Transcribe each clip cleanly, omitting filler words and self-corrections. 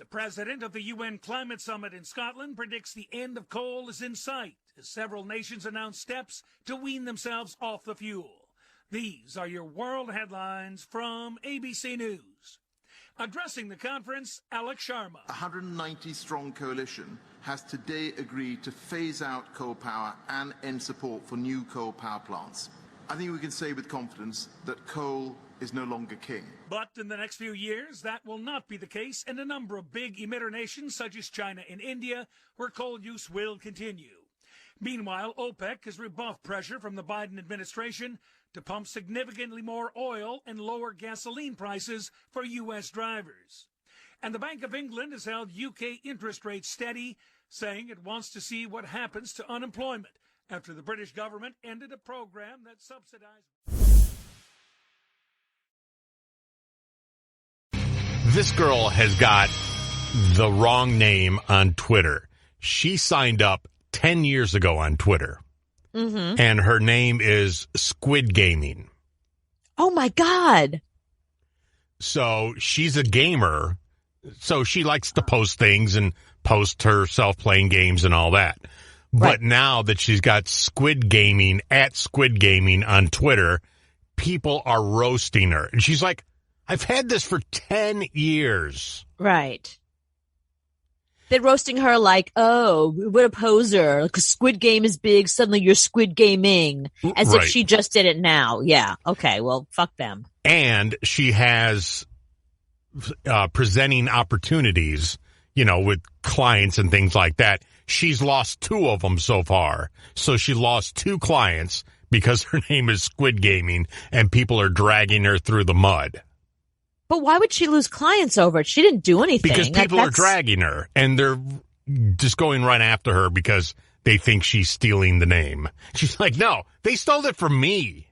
The president of the UN Climate Summit in Scotland predicts the end of coal is in sight as several nations announce steps to wean themselves off the fuel. These are your world headlines from ABC News. Addressing the conference, Alex Sharma. A 190-strong coalition has today agreed to phase out coal power and end support for new coal power plants. I think we can say with confidence that coal is no longer king. But in the next few years, that will not be the case in a number of big emitter nations such as China and India, where coal use will continue. Meanwhile, OPEC has rebuffed pressure from the Biden administration to pump significantly more oil and lower gasoline prices for U.S. drivers. And the Bank of England has held UK interest rates steady, saying it wants to see what happens to unemployment after the British government ended a program that subsidized. This girl has got the wrong name on Twitter. She signed up 10 years ago on Twitter, and her name is Squid Gaming. Oh, my God. So she's a gamer, so she likes to post things and post herself playing games and all that. But now that she's got Squid Gaming at Squid Gaming on Twitter, people are roasting her. And she's like, I've had this for 10 years. Right. They're roasting her like, oh, what a poser. Because Squid Game is big. Suddenly you're Squid Gaming. As if she just did it now. Yeah. Okay. Well, fuck them. And she has presenting opportunities, you know, with clients and things like that. She's lost 2 of them so far. So she lost 2 clients because her name is Squid Gaming and people are dragging her through the mud. But why would she lose clients over it? She didn't do anything. Because people are dragging her and they're just going right after her because they think she's stealing the name. She's like, no, they stole it from me.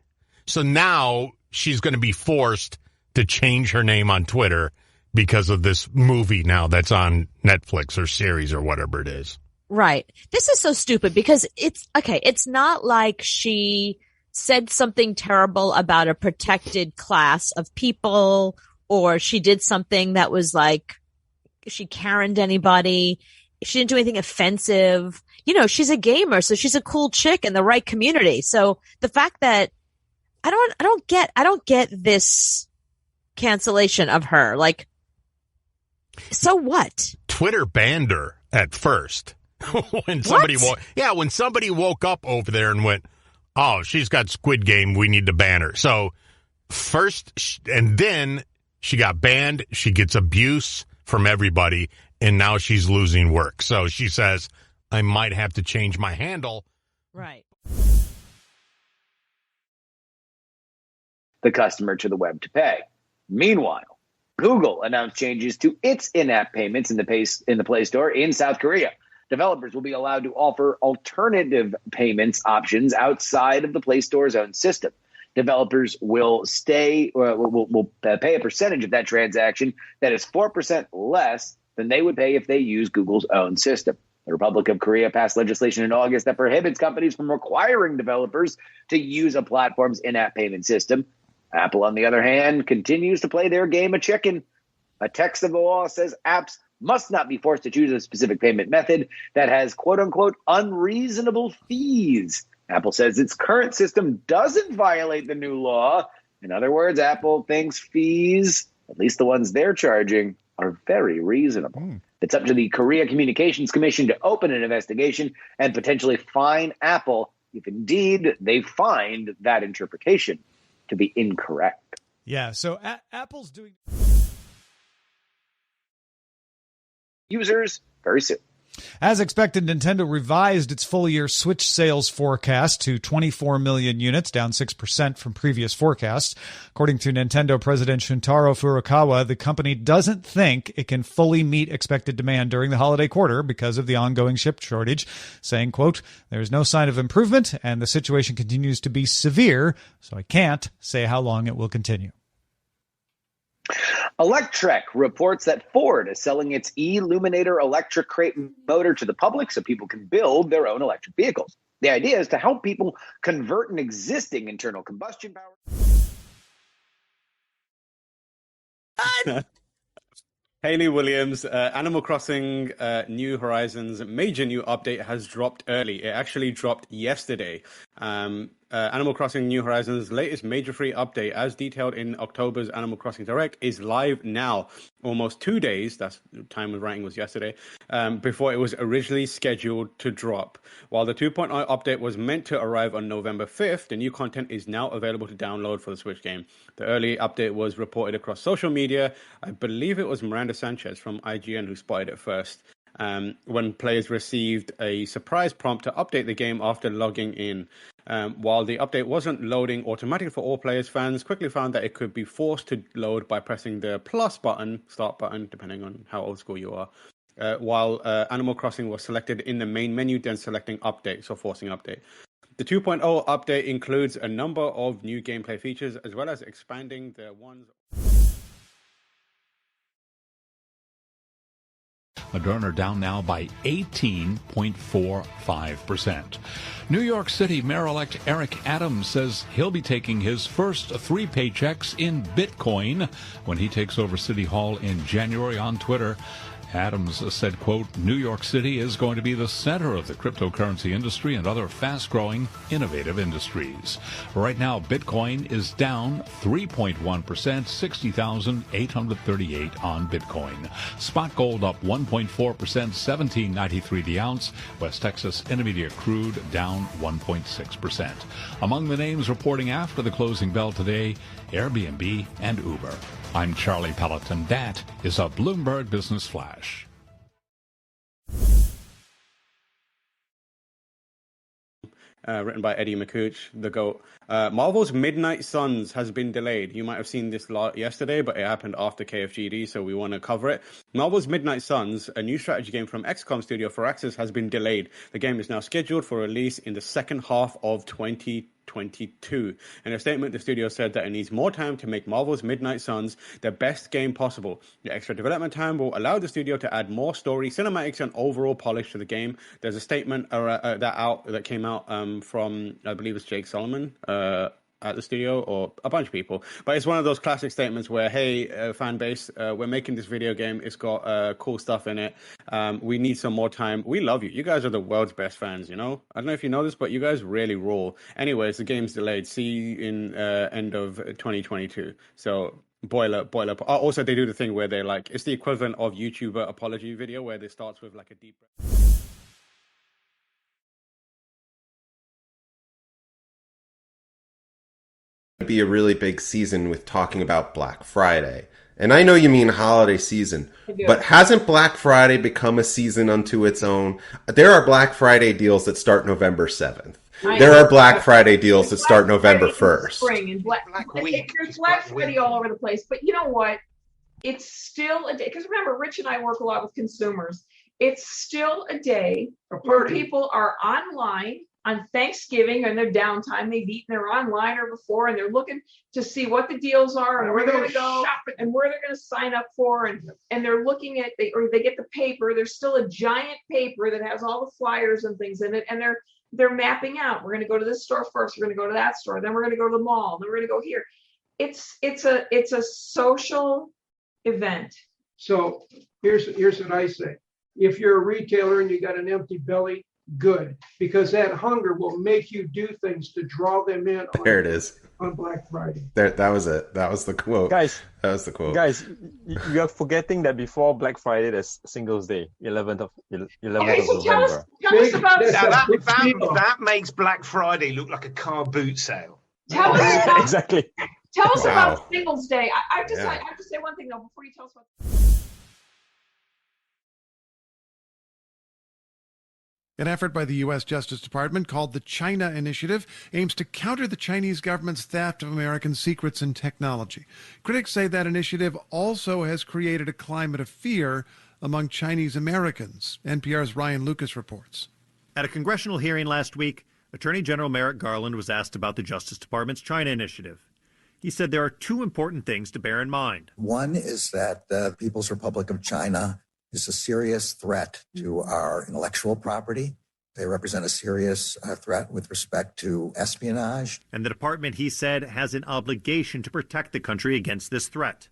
So now she's going to be forced to change her name on Twitter because of this movie now that's on Netflix or series or whatever it is. Right. This is so stupid because it's not like she said something terrible about a protected class of people or she did something that was like she Karen'd anybody. She didn't do anything offensive. You know, she's a gamer, so she's a cool chick in the right community. So the fact that I don't get this cancellation of her. Like, so what? Twitter banned her at first. when somebody woke up over there and went, oh, she's got Squid Game, we need to ban her. So first, and then she got banned, she gets abuse from everybody, and now she's losing work. So she says, I might have to change my handle. Right. The customer to the web to pay. Meanwhile, Google announced changes to its in-app payments in the Play Store in South Korea. Developers will be allowed to offer alternative payments options outside of the Play Store's own system. Developers will pay a percentage of that transaction that is 4% less than they would pay if they use Google's own system. The Republic of Korea passed legislation in August that prohibits companies from requiring developers to use a platform's in-app payment system. Apple, on the other hand, continues to play their game of chicken. A text of the law says apps must not be forced to choose a specific payment method that has, quote-unquote, unreasonable fees. Apple says its current system doesn't violate the new law. In other words, Apple thinks fees, at least the ones they're charging, are very reasonable. It's up to the Korea Communications Commission to open an investigation and potentially fine Apple if indeed they find that interpretation to be incorrect. Yeah, so Apple's doing... Users very soon. As expected, Nintendo revised its full-year Switch sales forecast to 24 million units, down 6% from previous forecasts. According to Nintendo President Shuntaro Furukawa, the company doesn't think it can fully meet expected demand during the holiday quarter because of the ongoing chip shortage, saying, quote, there is no sign of improvement and the situation continues to be severe, so I can't say how long it will continue. Electrek reports that Ford is selling its e-Luminator electric crate motor to the public so people can build their own electric vehicles. The idea is to help people convert an existing internal combustion power. Hayley Williams, Animal Crossing New Horizons major new update has dropped early. It actually dropped yesterday. Animal Crossing New Horizons' latest major free update, as detailed in October's Animal Crossing Direct, is live now. Almost 2 days, that's the time of writing was yesterday, before it was originally scheduled to drop. While the 2.0 update was meant to arrive on November 5th, the new content is now available to download for the Switch game. The early update was reported across social media. I believe it was Miranda Sanchez from IGN who spotted it first. When players received a surprise prompt to update the game after logging in. While the update wasn't loading automatically for all players, fans quickly found that it could be forced to load by pressing the plus button, start button, depending on how old school you are, while Animal Crossing was selected in the main menu, then selecting update, so forcing update. The 2.0 update includes a number of new gameplay features, as well as expanding the ones... Moderna down now by 18.45%. New York City Mayor-elect Eric Adams says he'll be taking his first 3 paychecks in Bitcoin when he takes over City Hall in January. On Twitter, Adams said, quote, New York City is going to be the center of the cryptocurrency industry and other fast-growing, innovative industries. Right now, Bitcoin is down 3.1%, 60,838 on Bitcoin. Spot gold up 1.4%, 17.93 the ounce. West Texas Intermediate crude down 1.6%. Among the names reporting after the closing bell today, Airbnb and Uber. I'm Charlie Pelleton. That is a Bloomberg Business Flash. Written by Eddie McCooch, the GOAT. Marvel's Midnight Suns has been delayed. You might have seen this yesterday, but it happened after KFGD, so we want to cover it. Marvel's Midnight Suns, a new strategy game from XCOM studio Firaxis, has been delayed. The game is now scheduled for release in the second half of 2022. In a statement, the studio said that it needs more time to make Marvel's Midnight Suns the best game possible. The extra development time will allow the studio to add more story, cinematics, and overall polish to the game. There's a statement that came out from, I believe it's Jake Solomon, at the studio, or a bunch of people. But it's one of those classic statements where, hey, fan base, we're making this video game. It's got cool stuff in it. We need some more time. We love you. You guys are the world's best fans, you know? I don't know if you know this, but you guys really rule. Anyways, the game's delayed. See you in end of 2022. So boiler. Also, they do the thing where they're like, it's the equivalent of YouTuber apology video where it starts with like a deep breath. Be a really big season with talking about Black Friday. And I know you mean holiday season, but hasn't Black Friday become a season unto its own? There are Black Friday deals that start November 7th. There are Black Friday deals that start November 1st. Spring and Black Week. There's Black Friday all over the place. But you know what? It's still a day. Because remember, Rich and I work a lot with consumers. It's still a day where people are online on Thanksgiving and their downtime. They've eaten, they're online or before, and they're looking to see what the deals are and where they're going to go and where they're going to sign up for. And they're looking at, they get the paper. There's still a giant paper that has all the flyers and things in it. And they're mapping out. We're going to go to this store first. We're going to go to that store. Then we're going to go to the mall. Then we're going to go here. It's a social event. So here's what I say. If you're a retailer and you got an empty belly, good, because that hunger will make you do things to draw them in. There it is on Black Friday. That was it. That was the quote, guys. That was the quote, guys. You are forgetting that before Black Friday, there's Singles Day, 11th of November. Tell us about that makes Black Friday look like a car boot sale. Tell us about, exactly. Tell us about Singles Day. I have to say one thing though before you tell us about. An effort by the U.S. Justice Department called the China Initiative aims to counter the Chinese government's theft of American secrets and technology. Critics say that initiative also has created a climate of fear among Chinese Americans. NPR's Ryan Lucas reports. At a congressional hearing last week, Attorney General Merrick Garland was asked about the Justice Department's China Initiative. He said there are two important things to bear in mind. One is that the People's Republic of China is a serious threat to our intellectual property. They represent a serious threat with respect to espionage. And the department, he said, has an obligation to protect the country against this threat.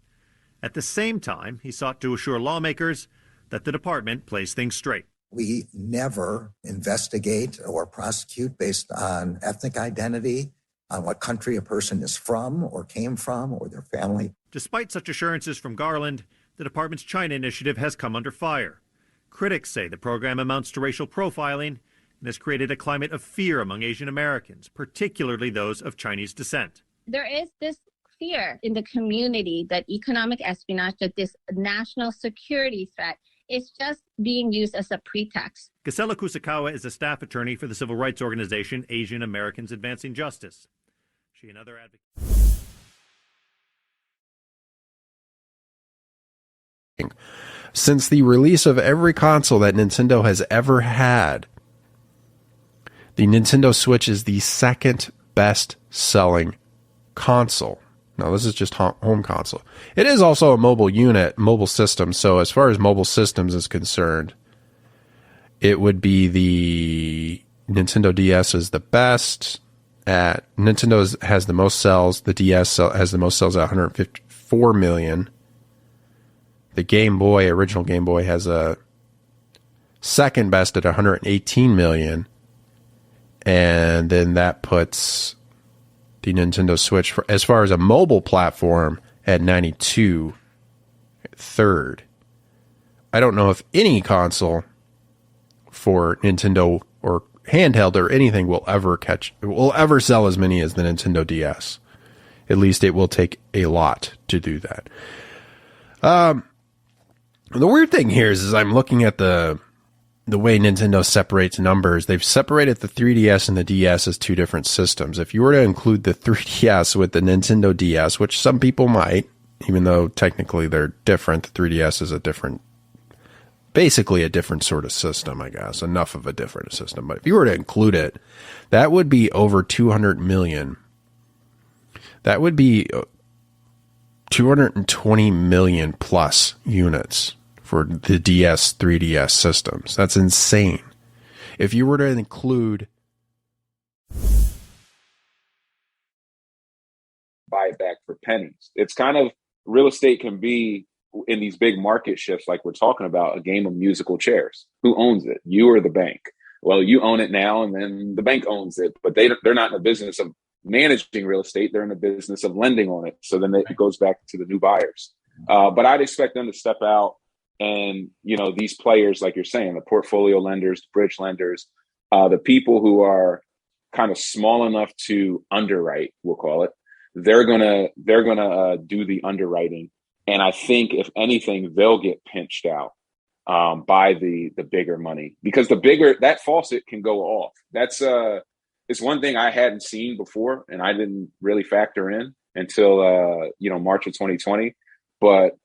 At the same time, he sought to assure lawmakers that the department plays things straight. We never investigate or prosecute based on ethnic identity, on what country a person is from or came from or their family. Despite such assurances from Garland, the department's China initiative has come under fire. Critics say the program amounts to racial profiling and has created a climate of fear among Asian Americans, particularly those of Chinese descent. There is this fear in the community that economic espionage, that this national security threat is just being used as a pretext. Gisela Kusakawa is a staff attorney for the civil rights organization Asian Americans Advancing Justice. She and other advocates. Since the release of every console that Nintendo has ever had, the Nintendo Switch is the second best selling console. Now, this is just home console. It is also a mobile unit, mobile system. So as far as mobile systems is concerned, it would be the Nintendo DS is the best. Nintendo has the most sales. The DS has the most sales at 154 million. The Game Boy, original Game Boy, has a second best at 118 million. And then that puts the Nintendo Switch, as far as a mobile platform, at 92, third. I don't know if any console for Nintendo or handheld or anything will ever sell as many as the Nintendo DS. At least it will take a lot to do that. The weird thing here is I'm looking at the way Nintendo separates numbers. They've separated the 3DS and the DS as two different systems. If you were to include the 3DS with the Nintendo DS, which some people might, even though technically they're different, the 3DS is basically a different sort of system, I guess. Enough of a different system. But if you were to include it, that would be over 200 million. That would be 220 million plus units for the DS, 3DS systems. That's insane. If you were to include... buy it back for pennies. It's kind of, real estate can be, in these big market shifts like we're talking about, a game of musical chairs. Who owns it? You or the bank? Well, you own it now, and then the bank owns it, but they're not in the business of managing real estate. They're in the business of lending on it. So then it goes back to the new buyers. But I'd expect them to step out. And, these players, like you're saying, the portfolio lenders, the bridge lenders, the people who are kind of small enough to underwrite, we'll call it, they're gonna do the underwriting. And I think, if anything, they'll get pinched out by the bigger money, because the bigger that faucet can go off. That's it's one thing I hadn't seen before, and I didn't really factor in until March of 2020. But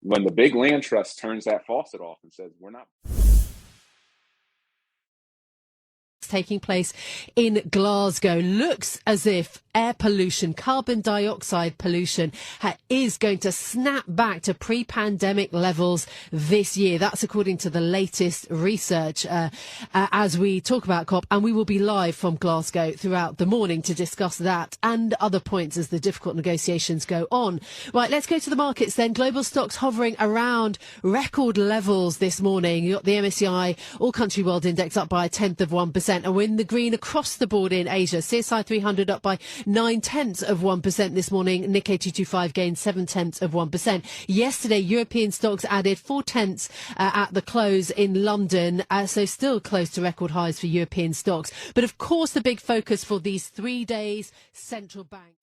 when the big land trust turns that faucet off and says, we're not. Taking place in Glasgow. Looks as if air pollution, carbon dioxide pollution, is going to snap back to pre-pandemic levels this year. That's according to the latest research as we talk about COP, and we will be live from Glasgow throughout the morning to discuss that and other points as the difficult negotiations go on. Right, let's go to the markets then. Global stocks hovering around record levels this morning. You got the MSCI All Country World Index up by 0.1%. And we're in the green across the board in Asia. CSI 300 up by 0.9% this morning. Nikkei 225 gained 0.7%. Yesterday, European stocks added 0.4 at the close in London. So still close to record highs for European stocks. But of course, the big focus for these 3 days, central bank.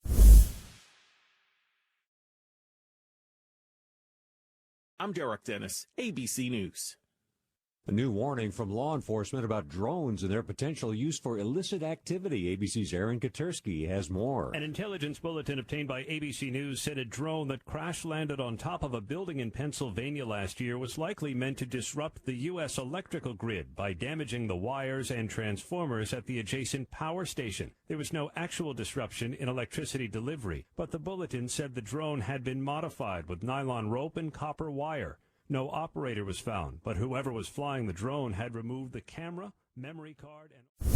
I'm Derek Dennis, ABC News. A new warning from law enforcement about drones and their potential use for illicit activity. ABC's Aaron Katersky has more. An intelligence bulletin obtained by ABC News said a drone that crash-landed on top of a building in Pennsylvania last year was likely meant to disrupt the U.S. electrical grid by damaging the wires and transformers at the adjacent power station. There was no actual disruption in electricity delivery, but the bulletin said the drone had been modified with nylon rope and copper wire. No operator was found, but whoever was flying the drone had removed the camera, memory card, and...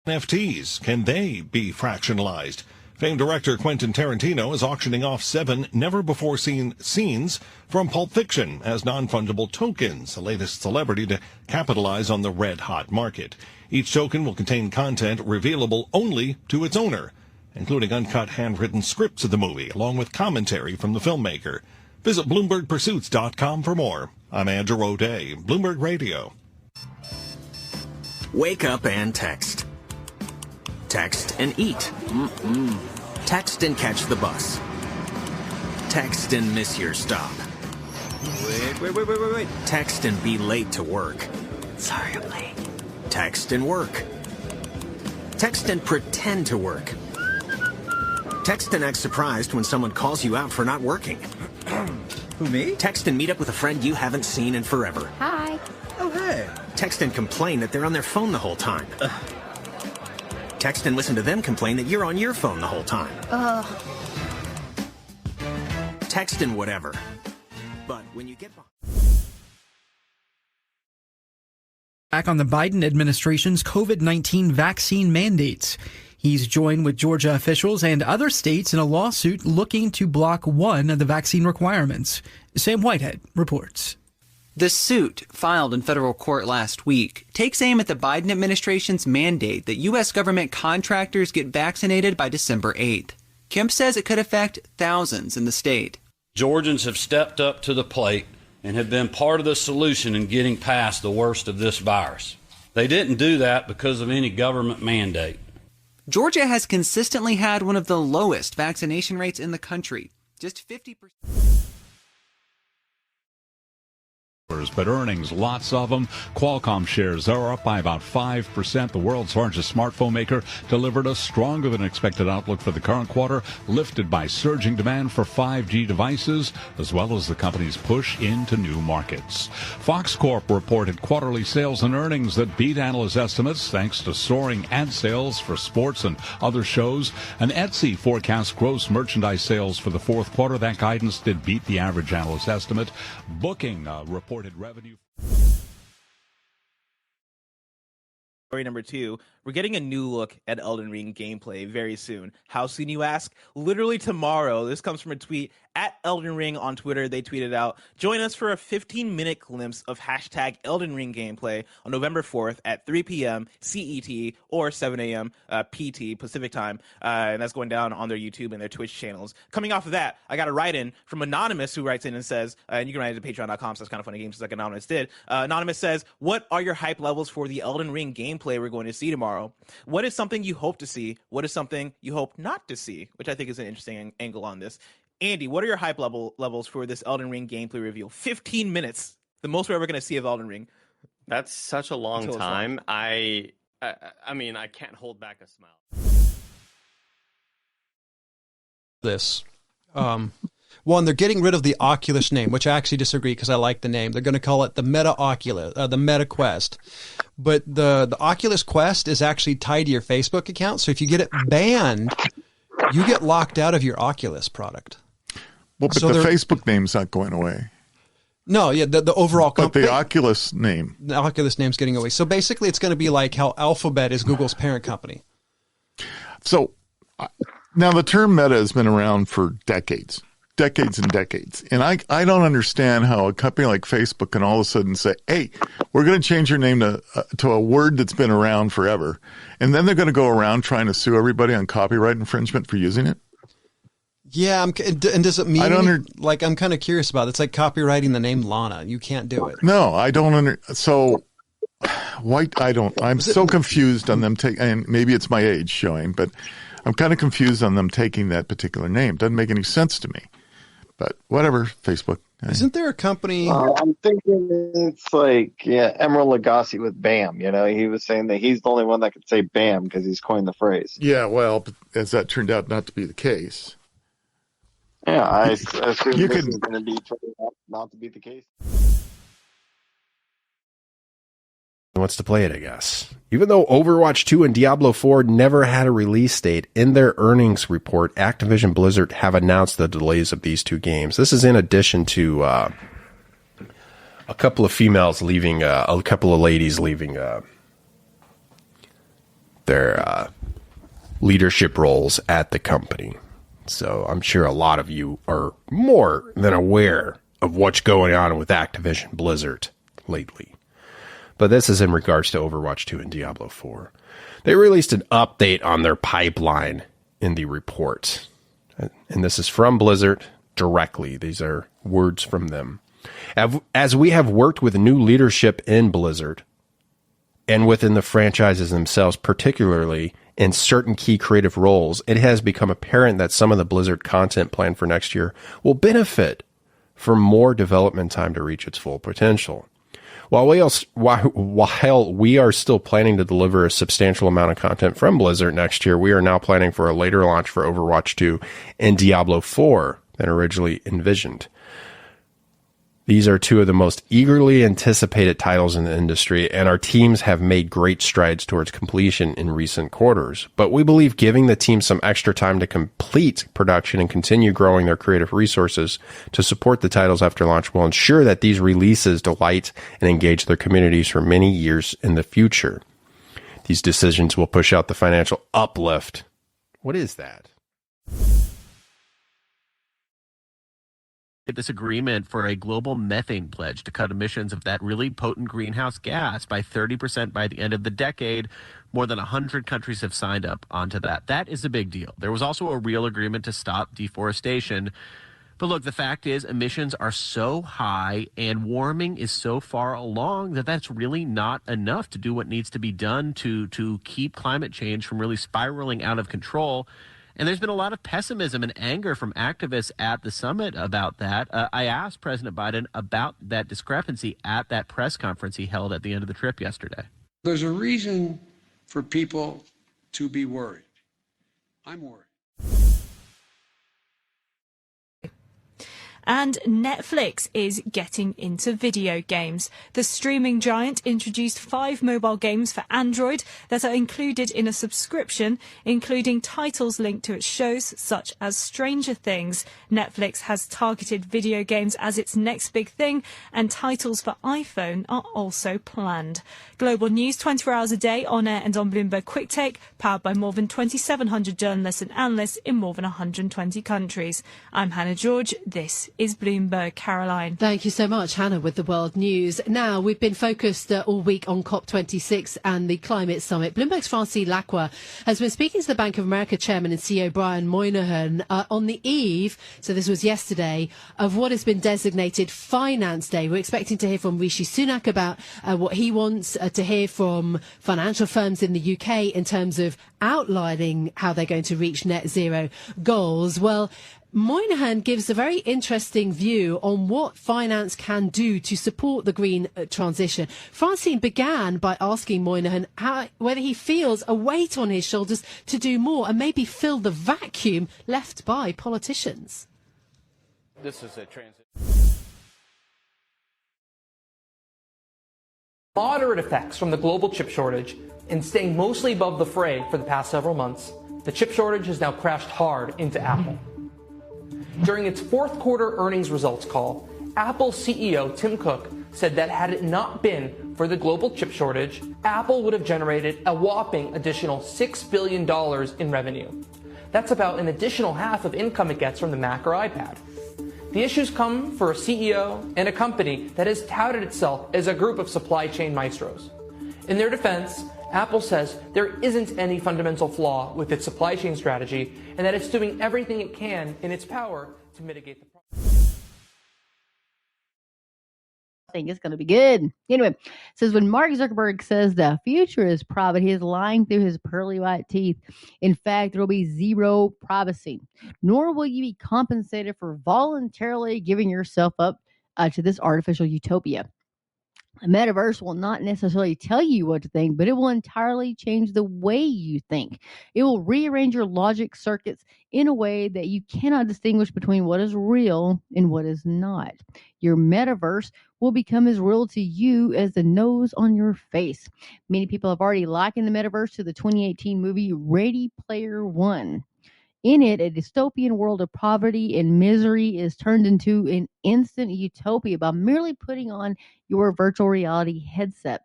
NFTs, can they be fractionalized? Famed director Quentin Tarantino is auctioning off 7 never-before-seen scenes from Pulp Fiction as non-fungible tokens, the latest celebrity to capitalize on the red-hot market. Each token will contain content revealable only to its owner, including uncut handwritten scripts of the movie, along with commentary from the filmmaker. Visit BloombergPursuits.com for more. I'm Andrew O'Day, Bloomberg Radio. Wake up and text. Text and eat. Text and catch the bus. Text and miss your stop. Wait. Text and be late to work. Sorry, I'm late. Text and work. Text and pretend to work. Text and act surprised when someone calls you out for not working. Who, me? Text and meet up with a friend you haven't seen in forever. Hi. Oh, hey. Text and complain that they're on their phone the whole time. Text and listen to them complain that you're on your phone the whole time. Text and whatever. But when you get back on the Biden administration's COVID-19 vaccine mandates. He's joined with Georgia officials and other states in a lawsuit looking to block one of the vaccine requirements. Sam Whitehead reports. The suit, filed in federal court last week, takes aim at the Biden administration's mandate that U.S. government contractors get vaccinated by December 8th. Kemp says it could affect thousands in the state. Georgians have stepped up to the plate and have been part of the solution in getting past the worst of this virus. They didn't do that because of any government mandate. Georgia has consistently had one of the lowest vaccination rates in the country, just 50%. But earnings, lots of them. Qualcomm shares are up by about 5%. The world's largest smartphone maker delivered a stronger than expected outlook for the current quarter, lifted by surging demand for 5G devices, as well as the company's push into new markets. Fox Corp reported quarterly sales and earnings that beat analyst estimates thanks to soaring ad sales for sports and other shows. And Etsy forecasts gross merchandise sales for the fourth quarter. That guidance did beat the average analyst estimate. Booking reported revenue. Story number 2, we're getting a new look at Elden Ring gameplay very soon. How soon, you ask? Literally tomorrow. This comes from a tweet at Elden Ring on Twitter. They tweeted out, join us for a 15-minute glimpse of hashtag Elden Ring gameplay on November 4th at 3 p.m. CET or 7 a.m. PT Pacific time. And that's going down on their YouTube and their Twitch channels. Coming off of that, I got a write-in from Anonymous who writes in and says, and you can write it at patreon.com, so it's kind of funny games like Anonymous did. Anonymous says, what are your hype levels for the Elden Ring gameplay we're going to see tomorrow? What is something you hope to see? What is something you hope not to see? Which I think is an interesting angle on this. Andy, what are your hype levels for this Elden Ring gameplay reveal? 15 minutes, the most we're ever going to see of Elden Ring. That's such a long time. I mean, I can't hold back a smile. This. One, they're getting rid of the Oculus name, which I actually disagree because I like the name. They're going to call it the the Meta Quest. But the Oculus Quest is actually tied to your Facebook account. So if you get it banned, you get locked out of your Oculus product. Well, but so the Facebook name's not going away. No, yeah, the overall company. But the Oculus name. The Oculus name's getting away. So basically it's going to be like how Alphabet is Google's parent company. So now the term meta has been around for decades and decades. And I don't understand how a company like Facebook can all of a sudden say, hey, we're going to change your name to a word that's been around forever. And then they're going to go around trying to sue everybody on copyright infringement for using it. Yeah, and does it mean, like, I'm kind of curious about it. It's like copywriting the name Lana. You can't do it. No, I don't so I'm so confused on them and maybe it's my age showing, but I'm kind of confused on them taking that particular name. Doesn't make any sense to me. But whatever, Facebook. Isn't there a company? I'm thinking it's like, Emeril Lagasse with BAM. You know, he was saying that he's the only one that could say BAM because he's coined the phrase. Yeah, well, as that turned out not to be the case. Yeah, I assume this is going to be turned out not to be the case. Wants to play it, I guess. Even though Overwatch 2 and Diablo 4 never had a release date, in their earnings report, Activision Blizzard have announced the delays of these two games. This is in addition to a couple of females leaving, a couple of ladies leaving their leadership roles at the company. So I'm sure a lot of you are more than aware of what's going on with Activision Blizzard lately. But this is in regards to Overwatch 2 and Diablo 4. They released an update on their pipeline in the report. And this is from Blizzard directly. These are words from them. As we have worked with new leadership in Blizzard and within the franchises themselves, particularly in certain key creative roles, it has become apparent that some of the Blizzard content planned for next year will benefit from more development time to reach its full potential. While we are still planning to deliver a substantial amount of content from Blizzard next year, we are now planning for a later launch for Overwatch 2 and Diablo 4 than originally envisioned. These are two of the most eagerly anticipated titles in the industry, and our teams have made great strides towards completion in recent quarters. But we believe giving the team some extra time to complete production and continue growing their creative resources to support the titles after launch will ensure that these releases delight and engage their communities for many years in the future. These decisions will push out the financial uplift. What is that? This agreement for a global methane pledge to cut emissions of that really potent greenhouse gas by 30% by the end of the decade. More than 100 countries have signed up onto that. That is a big deal. There was also a real agreement to stop deforestation. But look, the fact is emissions are so high and warming is so far along that that's really not enough to do what needs to be done to keep climate change from really spiraling out of control. And there's been a lot of pessimism and anger from activists at the summit about that. I asked President Biden about that discrepancy at that press conference he held at the end of the trip yesterday. There's a reason for people to be worried. I'm worried. And Netflix is getting into video games. The streaming giant introduced 5 mobile games for Android that are included in a subscription, including titles linked to its shows, such as Stranger Things. Netflix has targeted video games as its next big thing, and titles for iPhone are also planned. Global news 24 hours a day, on air and on Bloomberg Quick Take, powered by more than 2,700 journalists and analysts in more than 120 countries. I'm Hannah George. This is Bloomberg. Caroline. Thank you so much, Hannah, with the world news. Now, we've been focused all week on COP26 and the climate summit. Bloomberg's Francine Lacqua has been speaking to the Bank of America chairman and CEO Brian Moynihan on the eve, so this was yesterday, of what has been designated Finance Day. We're expecting to hear from Rishi Sunak about what he wants to hear from financial firms in the UK in terms of outlining how they're going to reach net zero goals. Well, Moynihan gives a very interesting view on what finance can do to support the green transition. Francine began by asking Moynihan whether he feels a weight on his shoulders to do more and maybe fill the vacuum left by politicians. This is a transition. Moderate effects from the global chip shortage and staying mostly above the fray for the past several months, the chip shortage has now crashed hard into Apple. During its fourth quarter earnings results call, Apple CEO Tim Cook said that had it not been for the global chip shortage, Apple would have generated a whopping additional $6 billion in revenue. That's about an additional half of income it gets from the Mac or iPad. The issues come for a CEO and a company that has touted itself as a group of supply chain maestros. In their defense, Apple says there isn't any fundamental flaw with its supply chain strategy and that it's doing everything it can in its power to mitigate the problem. I think it's going to be good. Anyway, it says when Mark Zuckerberg says the future is private, he is lying through his pearly white teeth. In fact, there will be zero privacy, nor will you be compensated for voluntarily giving yourself up to this artificial utopia. The metaverse will not necessarily tell you what to think, but it will entirely change the way you think. It will rearrange your logic circuits in a way that you cannot distinguish between what is real and what is not. Your metaverse will become as real to you as the nose on your face. Many people have already likened the metaverse to the 2018 movie Ready Player One. In it, a dystopian world of poverty and misery is turned into an instant utopia by merely putting on your virtual reality headset.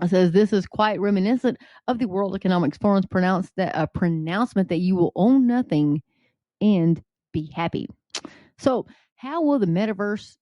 It says this is quite reminiscent of the World Economic Forum's pronouncement that you will own nothing and be happy. So, how will the metaverse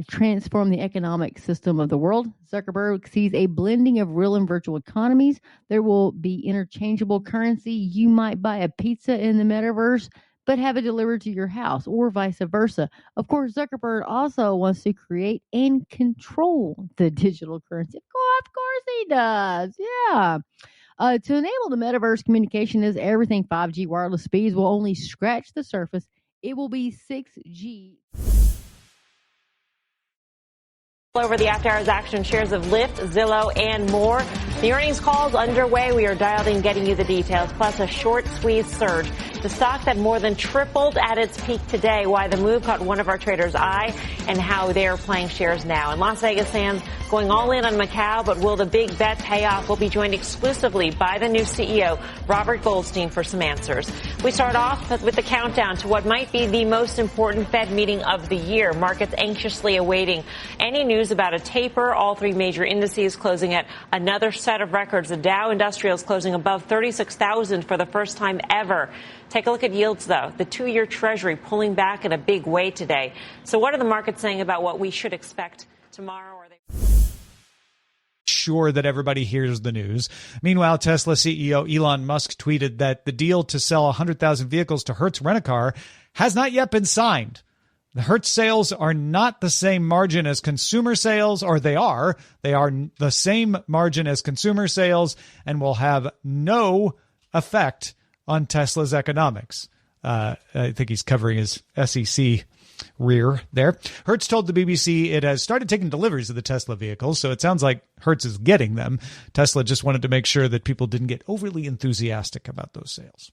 transform the economic system of the world? Zuckerberg sees a blending of real and virtual economies. There will be interchangeable currency. You might buy a pizza in the metaverse, but have it delivered to your house, or vice versa. Of course, Zuckerberg also wants to create and control the digital currency. Of course he does. Yeah. To enable the metaverse, communication is everything. 5G wireless speeds will only scratch the surface. It will be 6G. Over the after hours action, shares of Lyft, Zillow, and more. The earnings calls underway. We are dialed in getting you the details, plus a short squeeze surge. The stock that more than tripled at its peak today. Why the move caught one of our traders' eye and how they're playing shares now. And Las Vegas Sands going all in on Macau, but will the big bet pay off? We'll be joined exclusively by the new CEO, Robert Goldstein, for some answers. We start off with the countdown to what might be the most important Fed meeting of the year. Markets anxiously awaiting any news about a taper. All three major indices closing at another set of records. The Dow Industrials closing above 36,000 for the first time ever. Take a look at yields, though. The 2-year Treasury pulling back in a big way today. So what are the markets saying about what we should expect tomorrow? Sure that everybody hears the news. Meanwhile, Tesla CEO Elon Musk tweeted that the deal to sell 100,000 vehicles to Hertz Rent-A-Car has not yet been signed. The Hertz sales are not the same margin as consumer sales, or they are the same margin as consumer sales and will have no effect on Tesla's economics. I think he's covering his SEC rear there. Hertz told the BBC it has started taking deliveries of the Tesla vehicles, so it sounds like Hertz is getting them. Tesla just wanted to make sure that people didn't get overly enthusiastic about those sales.